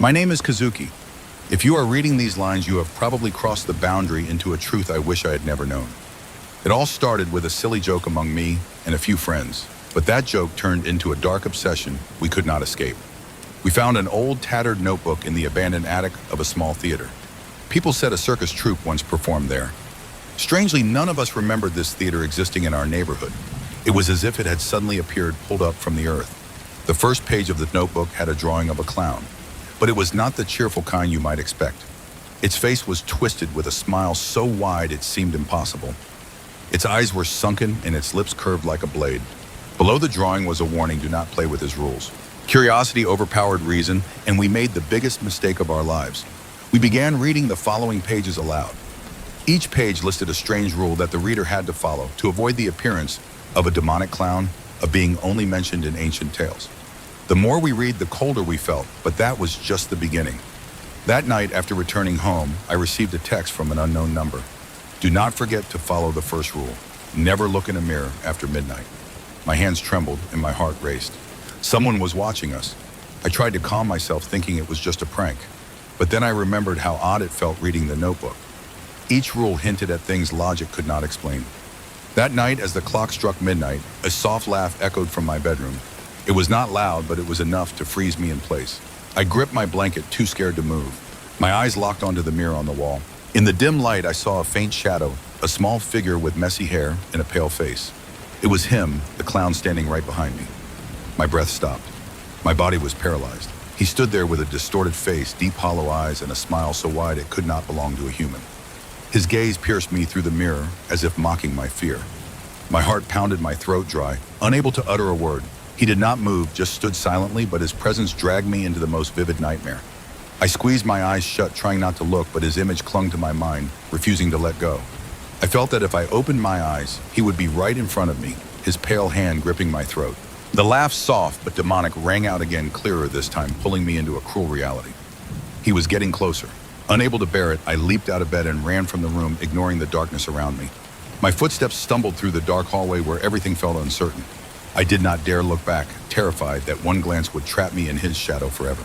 My name is Kazuki. If you are reading these lines, you have probably crossed the boundary into a truth I wish I had never known. It all started with a silly joke among me and a few friends, but that joke turned into a dark obsession we could not escape. We found an old, tattered notebook in the abandoned attic of a small theater. People said a circus troupe once performed there. Strangely, none of us remembered this theater existing in our neighborhood. It was as if it had suddenly appeared pulled up from the earth. The first page of the notebook had a drawing of a clown, but it was not the cheerful kind you might expect. Its face was twisted with a smile so wide it seemed impossible. Its eyes were sunken and its lips curved like a blade. Below the drawing was a warning: do not play with his rules. Curiosity overpowered reason, and we made the biggest mistake of our lives. We began reading the following pages aloud. Each page listed a strange rule that the reader had to follow to avoid the appearance of a demonic clown, a being only mentioned in ancient tales. The more we read, the colder we felt, but that was just the beginning. That night, after returning home, I received a text from an unknown number. Do not forget to follow the first rule. Never look in a mirror after midnight. My hands trembled and my heart raced. Someone was watching us. I tried to calm myself, thinking it was just a prank. But then I remembered how odd it felt reading the notebook. Each rule hinted at things logic could not explain. That night, as the clock struck midnight, a soft laugh echoed from my bedroom. It was not loud, but it was enough to freeze me in place. I gripped my blanket, too scared to move. My eyes locked onto the mirror on the wall. In the dim light, I saw a faint shadow, a small figure with messy hair and a pale face. It was him, the clown, standing right behind me. My breath stopped. My body was paralyzed. He stood there with a distorted face, deep hollow eyes, and a smile so wide it could not belong to a human. His gaze pierced me through the mirror, as if mocking my fear. My heart pounded, my throat dry, unable to utter a word. He did not move, just stood silently, but his presence dragged me into the most vivid nightmare. I squeezed my eyes shut, trying not to look, but his image clung to my mind, refusing to let go. I felt that if I opened my eyes, he would be right in front of me, his pale hand gripping my throat. The laugh, soft but demonic, rang out again, clearer this time, pulling me into a cruel reality. He was getting closer. Unable to bear it, I leaped out of bed and ran from the room, ignoring the darkness around me. My footsteps stumbled through the dark hallway where everything felt uncertain. I did not dare look back, terrified that one glance would trap me in his shadow forever.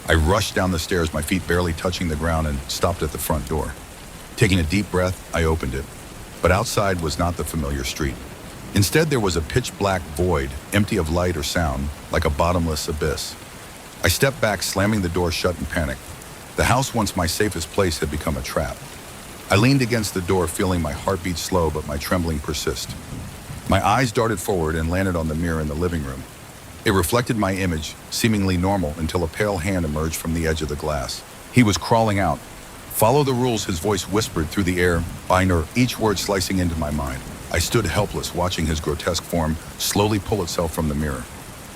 I rushed down the stairs, my feet barely touching the ground, and stopped at the front door. Taking a deep breath, I opened it. But outside was not the familiar street. Instead, there was a pitch-black void, empty of light or sound, like a bottomless abyss. I stepped back, slamming the door shut in panic. The house, once my safest place, had become a trap. I leaned against the door, feeling my heartbeat slow, but my trembling persist. My eyes darted forward and landed on the mirror in the living room. It reflected my image, seemingly normal, until a pale hand emerged from the edge of the glass. He was crawling out. Follow the rules, his voice whispered through the air, binaural, each word slicing into my mind. I stood helpless, watching his grotesque form slowly pull itself from the mirror.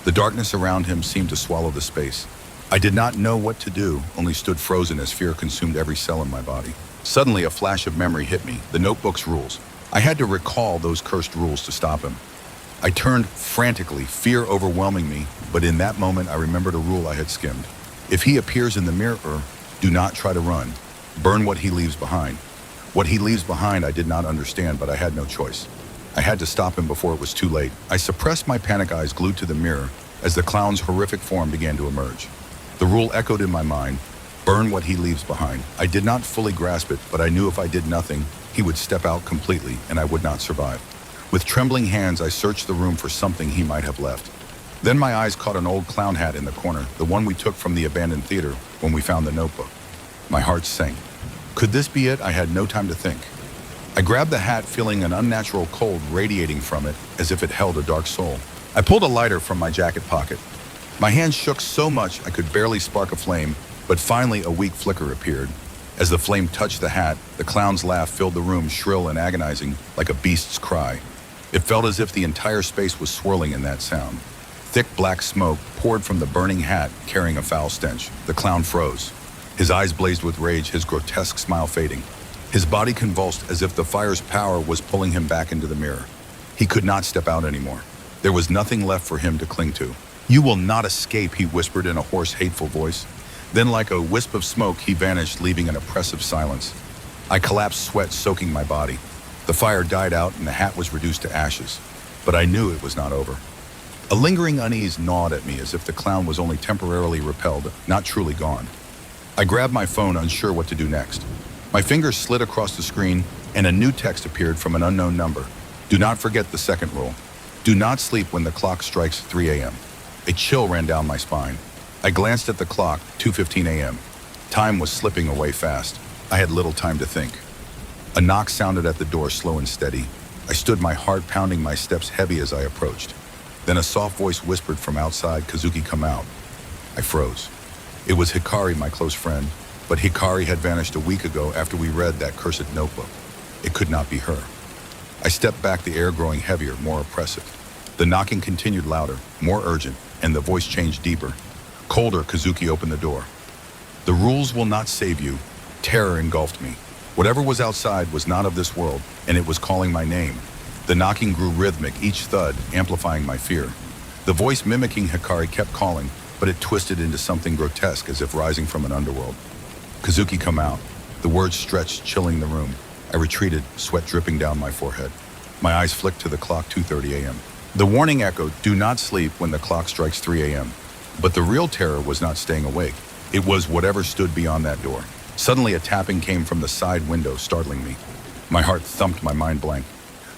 The darkness around him seemed to swallow the space. I did not know what to do, only stood frozen as fear consumed every cell in my body. Suddenly, a flash of memory hit me, the notebook's rules. I had to recall those cursed rules to stop him. I turned frantically, fear overwhelming me, but in that moment I remembered a rule I had skimmed. If he appears in the mirror, do not try to run. Burn what he leaves behind. What he leaves behind I did not understand, but I had no choice. I had to stop him before it was too late. I suppressed my panic, eyes glued to the mirror, as the clown's horrific form began to emerge. The rule echoed in my mind: burn what he leaves behind. I did not fully grasp it, but I knew if I did nothing, he would step out completely, and I would not survive. With trembling hands, I searched the room for something he might have left. Then my eyes caught an old clown hat in the corner, the one we took from the abandoned theater when we found the notebook. My heart sank. Could this be it? I had no time to think. I grabbed the hat, feeling an unnatural cold radiating from it, as if it held a dark soul. I pulled a lighter from my jacket pocket. My hands shook so much I could barely spark a flame, but finally a weak flicker appeared. As the flame touched the hat, the clown's laugh filled the room, shrill and agonizing, like a beast's cry. It felt as if the entire space was swirling in that sound. Thick black smoke poured from the burning hat, carrying a foul stench. The clown froze. His eyes blazed with rage, his grotesque smile fading. His body convulsed as if the fire's power was pulling him back into the mirror. He could not step out anymore. There was nothing left for him to cling to. "You will not escape," he whispered in a hoarse, hateful voice. Then, like a wisp of smoke, he vanished, leaving an oppressive silence. I collapsed, sweat soaking my body. The fire died out and the hat was reduced to ashes. But I knew it was not over. A lingering unease gnawed at me as if the clown was only temporarily repelled, not truly gone. I grabbed my phone, unsure what to do next. My fingers slid across the screen, and a new text appeared from an unknown number. Do not forget the second rule. Do not sleep when the clock strikes 3 a.m. A chill ran down my spine. I glanced at the clock, 2:15 a.m. Time was slipping away fast. I had little time to think. A knock sounded at the door, slow and steady. I stood, my heart pounding, my steps heavy as I approached. Then a soft voice whispered from outside, "Kazuki, come out." I froze. It was Hikari, my close friend, but Hikari had vanished a week ago after we read that cursed notebook. It could not be her. I stepped back, the air growing heavier, more oppressive. The knocking continued, louder, more urgent, and the voice changed deeper. Colder. Kazuki opened the door. The rules will not save you. Terror engulfed me. Whatever was outside was not of this world, and it was calling my name. The knocking grew rhythmic, each thud amplifying my fear. The voice mimicking Hikari kept calling, but it twisted into something grotesque, as if rising from an underworld. "Kazuki, come out." The words stretched, chilling the room. I retreated, sweat dripping down my forehead. My eyes flicked to the clock, 2:30 a.m. The warning echoed, "Do not sleep when the clock strikes 3 a.m. But the real terror was not staying awake. It was whatever stood beyond that door. Suddenly, a tapping came from the side window, startling me. My heart thumped, my mind blank.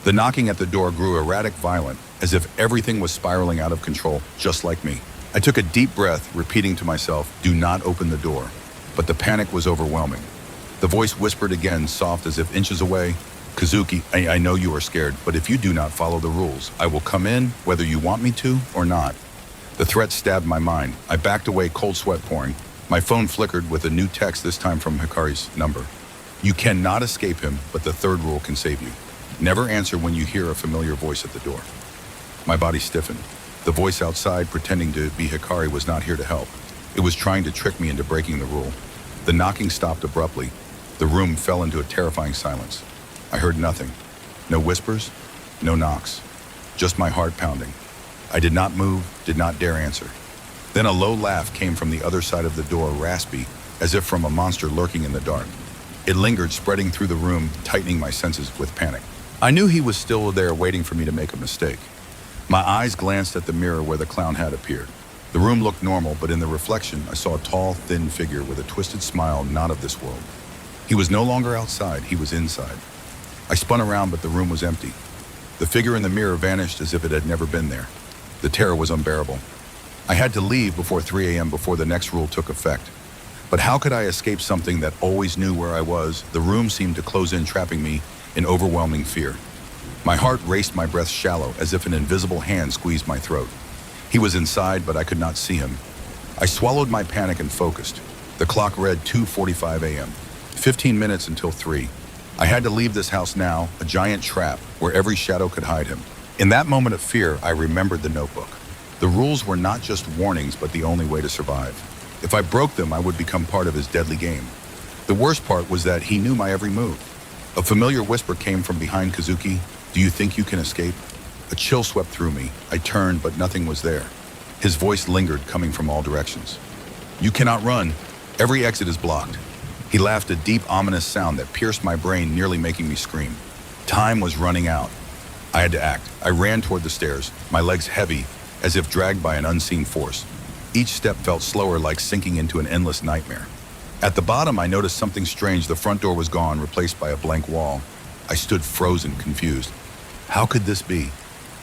The knocking at the door grew erratic, violent, as if everything was spiraling out of control, just like me. I took a deep breath, repeating to myself, "Do not open the door." But the panic was overwhelming. The voice whispered again, soft as if inches away, "Kazuki, I know you are scared, but if you do not follow the rules, I will come in, whether you want me to or not." The threat stabbed my mind. I backed away, cold sweat pouring. My phone flickered with a new text, this time from Hikari's number. "You cannot escape him, but the third rule can save you. Never answer when you hear a familiar voice at the door." My body stiffened. The voice outside, pretending to be Hikari, was not here to help. It was trying to trick me into breaking the rule. The knocking stopped abruptly. The room fell into a terrifying silence. I heard nothing. No whispers, no knocks. Just my heart pounding. I did not move, did not dare answer. Then a low laugh came from the other side of the door, raspy, as if from a monster lurking in the dark. It lingered, spreading through the room, tightening my senses with panic. I knew he was still there, waiting for me to make a mistake. My eyes glanced at the mirror where the clown had appeared. The room looked normal, but in the reflection, I saw a tall, thin figure with a twisted smile not of this world. He was no longer outside, he was inside. I spun around, but the room was empty. The figure in the mirror vanished as if it had never been there. The terror was unbearable. I had to leave before 3 a.m. before the next rule took effect. But how could I escape something that always knew where I was? The room seemed to close in, trapping me in overwhelming fear. My heart raced, my breath shallow, as if an invisible hand squeezed my throat. He was inside, but I could not see him. I swallowed my panic and focused. The clock read 2:45 a.m. 15 minutes until 3. I had to leave this house now, a giant trap where every shadow could hide him. In that moment of fear, I remembered the notebook. The rules were not just warnings, but the only way to survive. If I broke them, I would become part of his deadly game. The worst part was that he knew my every move. A familiar whisper came from behind. "Kazuki, do you think you can escape?" A chill swept through me. I turned, but nothing was there. His voice lingered, coming from all directions. "You cannot run. Every exit is blocked." He laughed, a deep, ominous sound that pierced my brain, nearly making me scream. Time was running out. I had to act. I ran toward the stairs, my legs heavy, as if dragged by an unseen force. Each step felt slower, like sinking into an endless nightmare. At the bottom, I noticed something strange. The front door was gone, replaced by a blank wall. I stood frozen, confused. How could this be?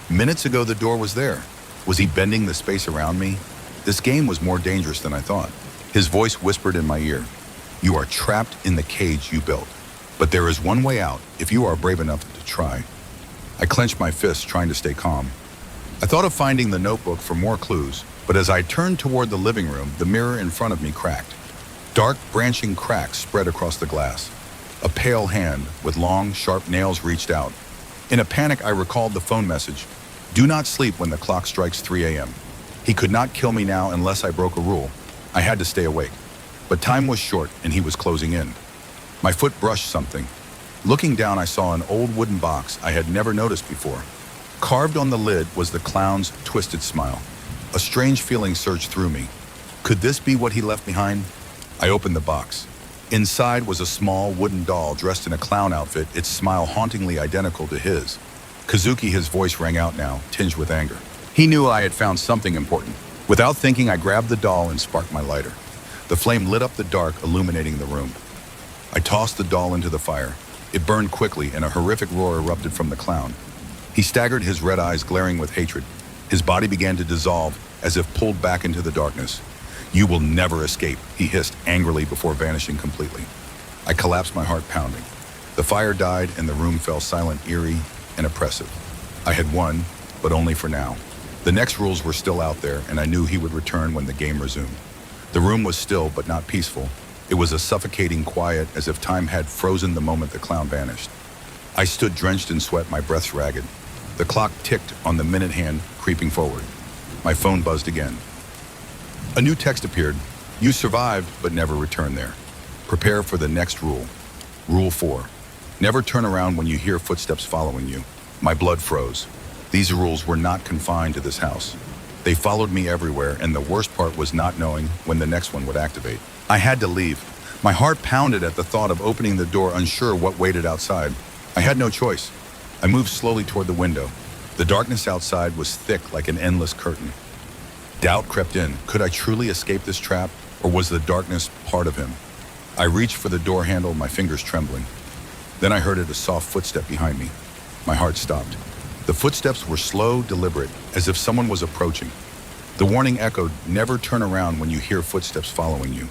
Minutes ago, the door was there. Was he bending the space around me? This game was more dangerous than I thought. His voice whispered in my ear, "You are trapped in the cage you built. But there is one way out, if you are brave enough to try." I clenched my fists, trying to stay calm. I thought of finding the notebook for more clues, but as I turned toward the living room, the mirror in front of me cracked. Dark, branching cracks spread across the glass. A pale hand with long, sharp nails reached out. In a panic, I recalled the phone message, "Do not sleep when the clock strikes 3 a.m. He could not kill me now unless I broke a rule. I had to stay awake. But time was short, and he was closing in. My foot brushed something. Looking down, I saw an old wooden box I had never noticed before. Carved on the lid was the clown's twisted smile. A strange feeling surged through me. Could this be what he left behind? I opened the box. Inside was a small wooden doll dressed in a clown outfit, its smile hauntingly identical to his. "Kazuki," his voice rang out now, tinged with anger. He knew I had found something important. Without thinking, I grabbed the doll and sparked my lighter. The flame lit up the dark, illuminating the room. I tossed the doll into the fire. It burned quickly, and a horrific roar erupted from the clown. He staggered, his red eyes glaring with hatred. His body began to dissolve, as if pulled back into the darkness. "You will never escape," he hissed angrily before vanishing completely. I collapsed, my heart pounding. The fire died, and the room fell silent, eerie, and oppressive. I had won, but only for now. The next rules were still out there, and I knew he would return when the game resumed. The room was still, but not peaceful. It was a suffocating quiet, as if time had frozen the moment the clown vanished. I stood drenched in sweat, my breath ragged. The clock ticked on the minute hand, creeping forward. My phone buzzed again. A new text appeared. "You survived, but never return there. Prepare for the next rule. Rule 4. Never turn around when you hear footsteps following you." My blood froze. These rules were not confined to this house. They followed me everywhere, and the worst part was not knowing when the next one would activate. I had to leave. My heart pounded at the thought of opening the door, unsure what waited outside. I had no choice. I moved slowly toward the window. The darkness outside was thick like an endless curtain. Doubt crept in. Could I truly escape this trap, or was the darkness part of him? I reached for the door handle, my fingers trembling. Then I heard a soft footstep behind me. My heart stopped. The footsteps were slow, deliberate, as if someone was approaching. The warning echoed, "Never turn around when you hear footsteps following you."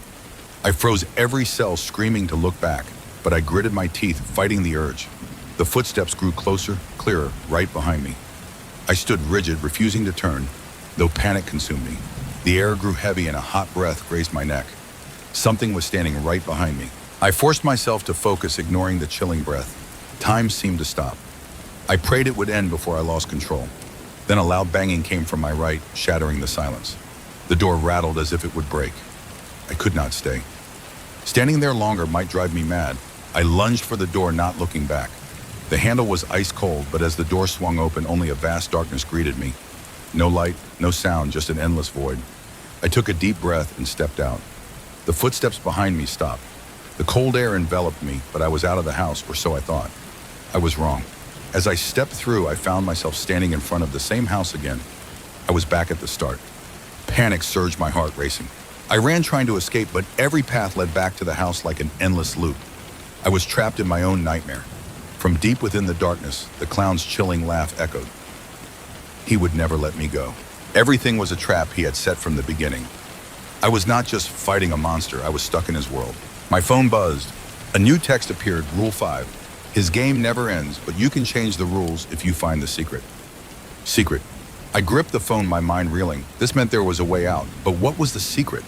I froze every cell, screaming to look back, but I gritted my teeth, fighting the urge. The footsteps grew closer, clearer, right behind me. I stood rigid, refusing to turn, though panic consumed me. The air grew heavy and a hot breath grazed my neck. Something was standing right behind me. I forced myself to focus, ignoring the chilling breath. Time seemed to stop. I prayed it would end before I lost control. Then a loud banging came from my right, shattering the silence. The door rattled as if it would break. I could not stay. Standing there longer might drive me mad. I lunged for the door, not looking back. The handle was ice cold, but as the door swung open, only a vast darkness greeted me. No light, no sound, just an endless void. I took a deep breath and stepped out. The footsteps behind me stopped. The cold air enveloped me, but I was out of the house, or so I thought. I was wrong. As I stepped through, I found myself standing in front of the same house again. I was back at the start. Panic surged, my heart racing. I ran trying to escape, but every path led back to the house like an endless loop. I was trapped in my own nightmare. From deep within the darkness, the clown's chilling laugh echoed. He would never let me go. Everything was a trap he had set from the beginning. I was not just fighting a monster, I was stuck in his world. My phone buzzed. A new text appeared, Rule 5. His game never ends, but you can change the rules if you find the secret. Secret. I gripped the phone, my mind reeling. This meant there was a way out, but what was the secret?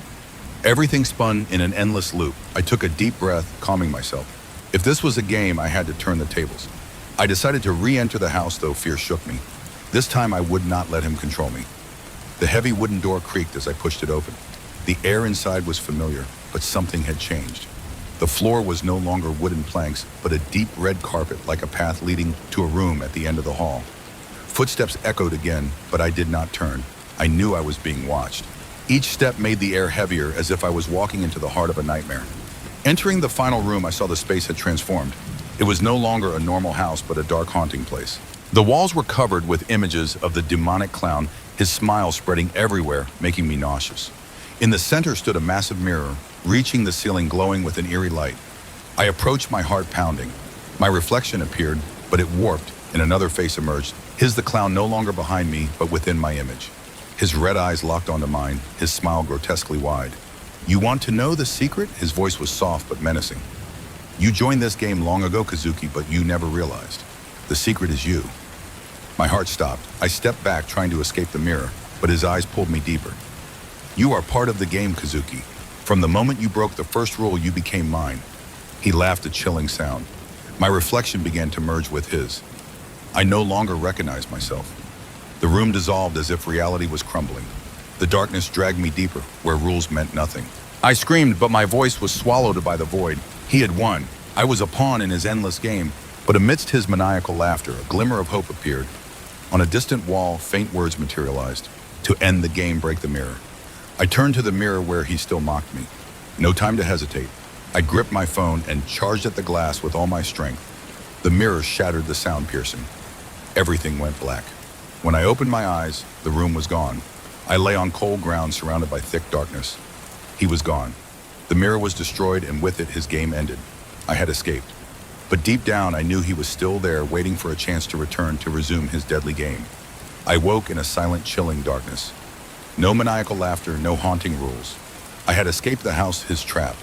Everything spun in an endless loop. I took a deep breath, calming myself. If this was a game, I had to turn the tables. I decided to re-enter the house, though fear shook me. This time I would not let him control me. The heavy wooden door creaked as I pushed it open. The air inside was familiar, but something had changed. The floor was no longer wooden planks, but a deep red carpet, like a path leading to a room at the end of the hall. Footsteps echoed again, but I did not turn. I knew I was being watched. Each step made the air heavier, as if I was walking into the heart of a nightmare. Entering the final room, I saw the space had transformed. It was no longer a normal house, but a dark, haunting place. The walls were covered with images of the demonic clown, his smile spreading everywhere, making me nauseous. In the center stood a massive mirror, reaching the ceiling, glowing with an eerie light. I approached, my heart pounding. My reflection appeared, but it warped, and another face emerged. His the clown, no longer behind me, but within my image. His red eyes locked onto mine, his smile grotesquely wide. "You want to know the secret?" His voice was soft but menacing. "You joined this game long ago, Kazuki, but you never realized. The secret is you." My heart stopped. I stepped back, trying to escape the mirror, but his eyes pulled me deeper. "You are part of the game, Kazuki. From the moment you broke the first rule, you became mine." He laughed, a chilling sound. My reflection began to merge with his. I no longer recognized myself. The room dissolved as if reality was crumbling. The darkness dragged me deeper, where rules meant nothing. I screamed, but my voice was swallowed by the void. He had won. I was a pawn in his endless game, but amidst his maniacal laughter, a glimmer of hope appeared. On a distant wall, faint words materialized. "To end the game, break the mirror." I turned to the mirror where he still mocked me. No time to hesitate. I gripped my phone and charged at the glass with all my strength. The mirror shattered, the sound piercing. Everything went black. When I opened my eyes, the room was gone. I lay on cold ground surrounded by thick darkness. He was gone. The mirror was destroyed, and with it, his game ended. I had escaped. But deep down, I knew he was still there, waiting for a chance to return to resume his deadly game. I woke in a silent, chilling darkness. No maniacal laughter, no haunting rules. I had escaped the house, his trap.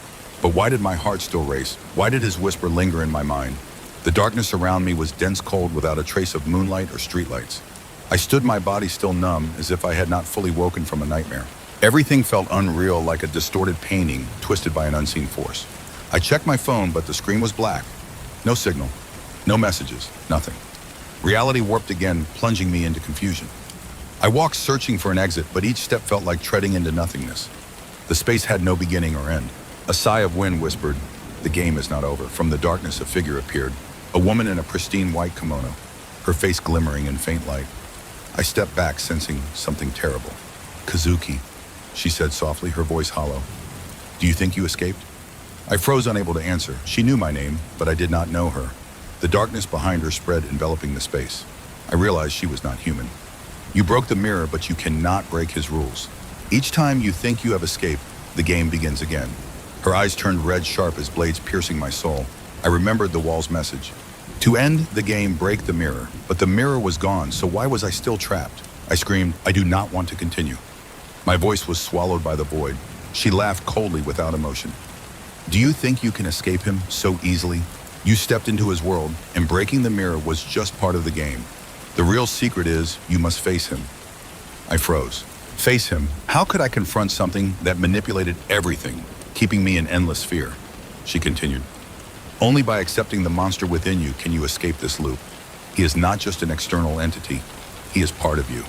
But why did my heart still race? Why did his whisper linger in my mind? The darkness around me was dense cold without a trace of moonlight or streetlights. I stood, my body still numb, as if I had not fully woken from a nightmare. Everything felt unreal, like a distorted painting twisted by an unseen force. I checked my phone, but the screen was black. No signal, no messages, nothing. Reality warped again, plunging me into confusion. I walked searching for an exit, but each step felt like treading into nothingness. The space had no beginning or end. A sigh of wind whispered, "The game is not over." From the darkness, a figure appeared, a woman in a pristine white kimono, her face glimmering in faint light. I stepped back, sensing something terrible. "Kazuki," she said softly, her voice hollow. "Do you think you escaped?" I froze, unable to answer. She knew my name, but I did not know her. The darkness behind her spread, enveloping the space. I realized she was not human. "You broke the mirror, but you cannot break his rules. Each time you think you have escaped, the game begins again." Her eyes turned red, sharp as blades piercing my soul. I remembered the wall's message. To end the game, break the mirror. But the mirror was gone, so why was I still trapped? I screamed, "I do not want to continue." My voice was swallowed by the void. She laughed coldly, without emotion. "Do you think you can escape him so easily? You stepped into his world, and breaking the mirror was just part of the game. The real secret is you must face him." I froze. Face him? How could I confront something that manipulated everything, keeping me in endless fear? She continued, "Only by accepting the monster within you can you escape this loop. He is not just an external entity. He is part of you."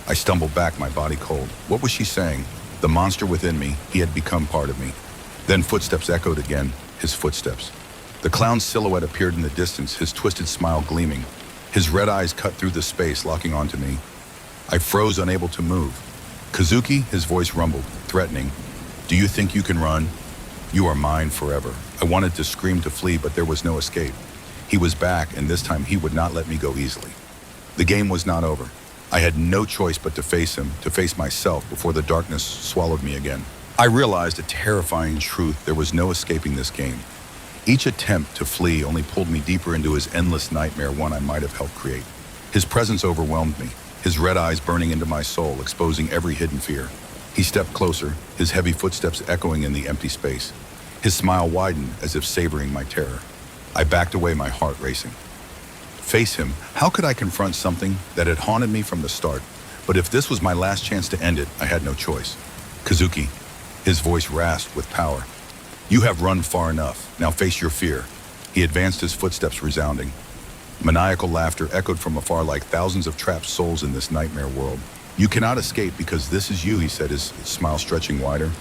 I stumbled back, my body cold. What was she saying? The monster within me, he had become part of me. Then footsteps echoed again, his footsteps. The clown's silhouette appeared in the distance, his twisted smile gleaming. His red eyes cut through the space, locking onto me. I froze, unable to move. "Kazuki," his voice rumbled, threatening. "Do you think you can run? You are mine forever." I wanted to scream, to flee, but there was no escape. He was back, and this time he would not let me go easily. The game was not over. I had no choice but to face him, to face myself, before the darkness swallowed me again. I realized a terrifying truth: there was no escaping this game. Each attempt to flee only pulled me deeper into his endless nightmare, one I might have helped create. His presence overwhelmed me, his red eyes burning into my soul, exposing every hidden fear. He stepped closer, his heavy footsteps echoing in the empty space. His smile widened, as if savoring my terror. I backed away, my heart racing. Face him? How could I confront something that had haunted me from the start? But if this was my last chance to end it, I had no choice. "Kazuki," his voice rasped with power. "You have run far enough. Now face your fear." He advanced, his footsteps resounding. Maniacal laughter echoed from afar, like thousands of trapped souls in this nightmare world. "You cannot escape because this is you," he said, his smile stretching wider.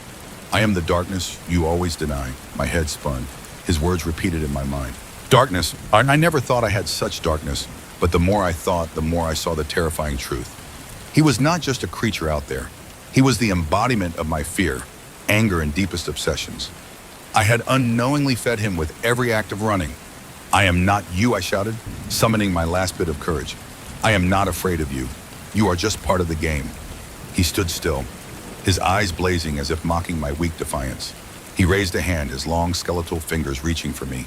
"I am the darkness you always deny." My head spun, his words repeated in my mind. Darkness. I never thought I had such darkness, but the more I thought, the more I saw the terrifying truth. He was not just a creature out there. He was the embodiment of my fear, anger, and deepest obsessions. I had unknowingly fed him with every act of running. "I am not you," I shouted, summoning my last bit of courage. "I am not afraid of you. You are just part of the game." He stood still, his eyes blazing as if mocking my weak defiance. He raised a hand, his long skeletal fingers reaching for me.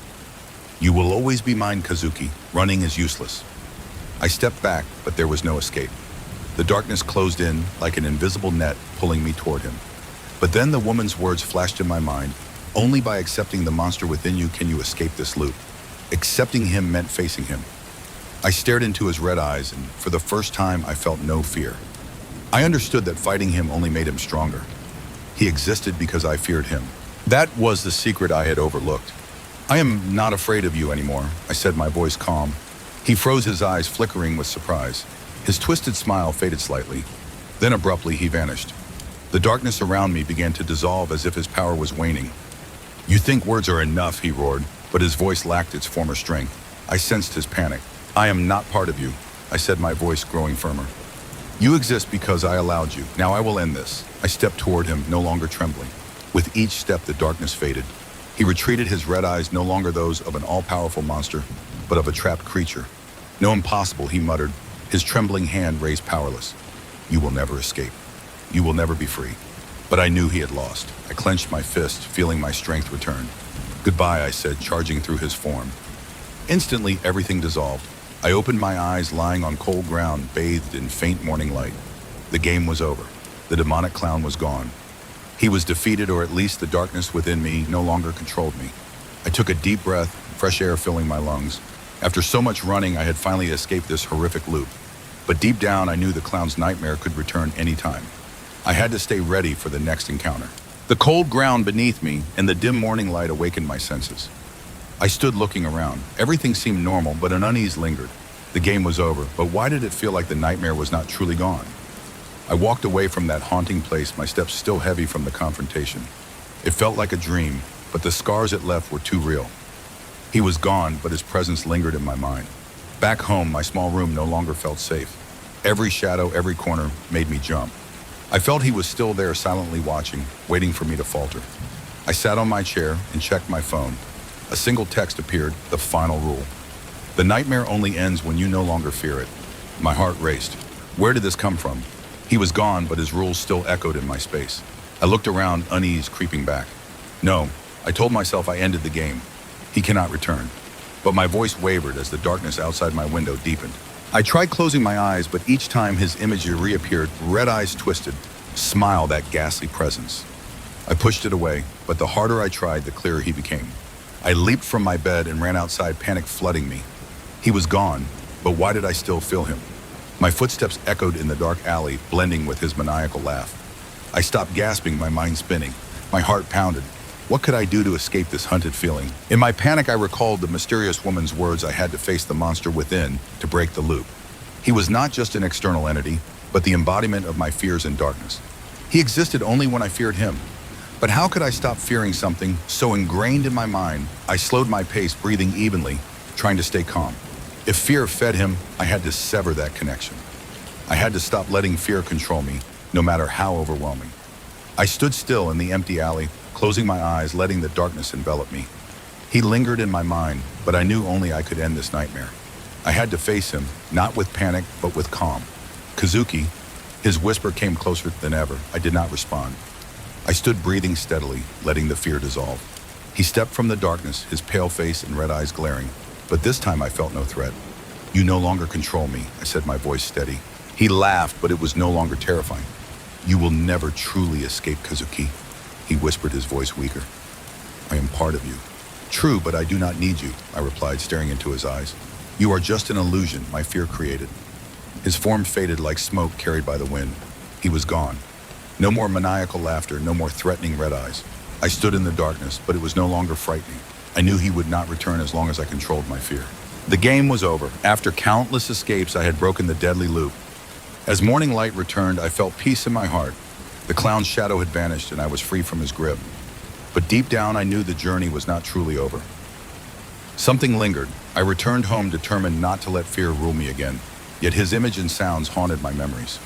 "You will always be mine, Kazuki. Running is useless." I stepped back, but there was no escape. The darkness closed in like an invisible net, pulling me toward him. But then the woman's words flashed in my mind. "Only by accepting the monster within you can you escape this loop." Accepting him meant facing him. I stared into his red eyes, and for the first time, I felt no fear. I understood that fighting him only made him stronger. He existed because I feared him. That was the secret I had overlooked. "I am not afraid of you anymore," I said, my voice calm. He froze, his eyes flickering with surprise. His twisted smile faded slightly. Then abruptly, he vanished. The darkness around me began to dissolve as if his power was waning. "You think words are enough," he roared, but his voice lacked its former strength. I sensed his panic. "I am not part of you," I said, my voice growing firmer. "You exist because I allowed you. Now I will end this." I stepped toward him, no longer trembling. With each step, the darkness faded. He retreated, his red eyes no longer those of an all-powerful monster, but of a trapped creature. "No, impossible," he muttered, his trembling hand raised powerless. You will never escape. You will never be free. But I knew he had lost. I clenched my fist, feeling my strength return. Goodbye, I said, charging through his form. Instantly, everything dissolved. I opened my eyes, lying on cold ground, bathed in faint morning light. The game was over. The demonic clown was gone. He was defeated, or at least the darkness within me no longer controlled me. I took a deep breath, fresh air filling my lungs. After so much running, I had finally escaped this horrific loop. But deep down, I knew the clown's nightmare could return any time. I had to stay ready for the next encounter. The cold ground beneath me and the dim morning light awakened my senses. I stood looking around. Everything seemed normal, but an unease lingered. The game was over, but why did it feel like the nightmare was not truly gone? I walked away from that haunting place, my steps still heavy from the confrontation. It felt like a dream, but the scars it left were too real. He was gone, but his presence lingered in my mind. Back home, my small room no longer felt safe. Every shadow, every corner made me jump. I felt he was still there, silently watching, waiting for me to falter. I sat on my chair and checked my phone. A single text appeared, the final rule. The nightmare only ends when you no longer fear it. My heart raced. Where did this come from? He was gone, but his rules still echoed in my space. I looked around, unease creeping back. No, I told myself I ended the game. He cannot return. But my voice wavered as the darkness outside my window deepened. I tried closing my eyes, but each time his image reappeared, red eyes twisted, smile, that ghastly presence. I pushed it away, but the harder I tried, the clearer he became. I leaped from my bed and ran outside, panic flooding me. He was gone, but why did I still feel him? My footsteps echoed in the dark alley, blending with his maniacal laugh. I stopped gasping, my mind spinning. My heart pounded. What could I do to escape this hunted feeling? In my panic, I recalled the mysterious woman's words. I had to face the monster within to break the loop. He was not just an external entity, but the embodiment of my fears and darkness. He existed only when I feared him. But how could I stop fearing something so ingrained in my mind? I slowed my pace, breathing evenly, trying to stay calm. If fear fed him, I had to sever that connection. I had to stop letting fear control me, no matter how overwhelming. I stood still in the empty alley, closing my eyes, letting the darkness envelop me. He lingered in my mind, but I knew only I could end this nightmare. I had to face him, not with panic, but with calm. Kazuki, his whisper came closer than ever. I did not respond. I stood breathing steadily, letting the fear dissolve. He stepped from the darkness, his pale face and red eyes glaring, but this time I felt no threat. You no longer control me, I said, my voice steady. He laughed, but it was no longer terrifying. You will never truly escape, Kazuki. He whispered, his voice weaker. I am part of you. True, but I do not need you, I replied, staring into his eyes. You are just an illusion my fear created. His form faded like smoke carried by the wind. He was gone. No more maniacal laughter, no more threatening red eyes. I stood in the darkness, but it was no longer frightening. I knew he would not return as long as I controlled my fear. The game was over. After countless escapes, I had broken the deadly loop. As morning light returned, I felt peace in my heart. The clown's shadow had vanished and I was free from his grip. But deep down, I knew the journey was not truly over. Something lingered. I returned home determined not to let fear rule me again, yet his image and sounds haunted my memories.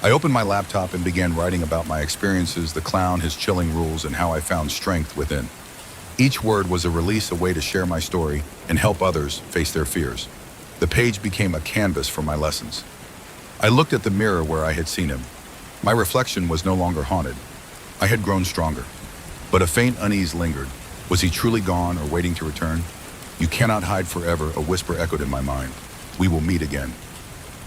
I opened my laptop and began writing about my experiences, the clown, his chilling rules, and how I found strength within. Each word was a release, a way to share my story and help others face their fears. The page became a canvas for my lessons. I looked at the mirror where I had seen him. My reflection was no longer haunted. I had grown stronger. But a faint unease lingered. Was he truly gone or waiting to return? You cannot hide forever, a whisper echoed in my mind. We will meet again.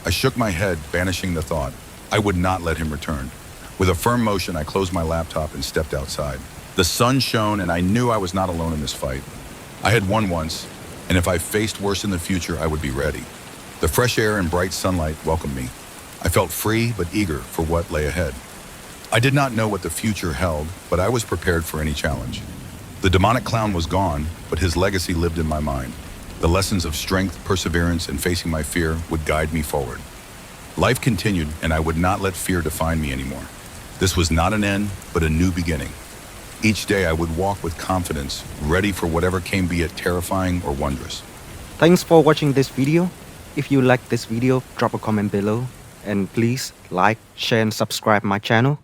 I shook my head, banishing the thought. I would not let him return. With a firm motion, I closed my laptop and stepped outside. The sun shone, and I knew I was not alone in this fight. I had won once, and if I faced worse in the future, I would be ready. The fresh air and bright sunlight welcomed me. I felt free but eager for what lay ahead. I did not know what the future held, but I was prepared for any challenge. The demonic clown was gone, but his legacy lived in my mind. The lessons of strength, perseverance, and facing my fear would guide me forward. Life continued, and I would not let fear define me anymore. This was not an end, but a new beginning. Each day I would walk with confidence, ready for whatever came, be it terrifying or wondrous. Thanks for watching this video. If you like this video, drop a comment below. And please like, share and subscribe my channel.